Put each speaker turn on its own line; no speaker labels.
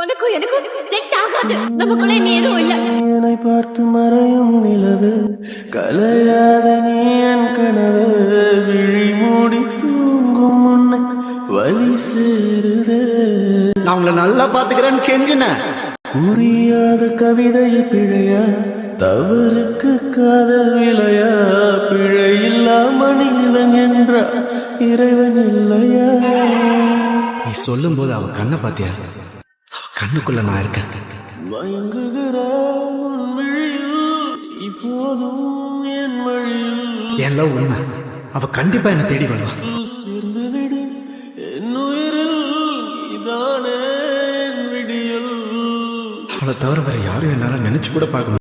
உனக்கும் எனக்கும் செட் ஆகாது. நமக்குள்ள நீ எதுவும் இல்ல.
என்னை பார்த்து மறையும் நிலவு கலையாத நீ என் கனவு விழி மூடி தூங்கும் முன்ன வழி சேருது.
நான் உங்களை நல்லா பாத்துக்கிறேன்னு கெஞ்சின.
புரியாத கவிதையில் பிழையா தவறுக்கு காதல் விலையா பிழையில்லா மனிதன் என்ற இறைவன் இல்லையா?
நீ சொல்லும் போது அவ கண்ணை பாத்தியா? அவ கண்ணுக்குள்ள நான் இருக்கேன்.
மயங்குகிற உன் விழியில் இப்போதும் என் வழியில்
என் லவ் உண்மை. அவ கண்டிப்பா என்ன தேடி வருவா.
சேர்ந்து விடு என் உயிரில் இதானே என் விடியல்.
அவளை தவிர வேற யாரும் என்னால நினைச்சு கூட பார்க்க முடியாது.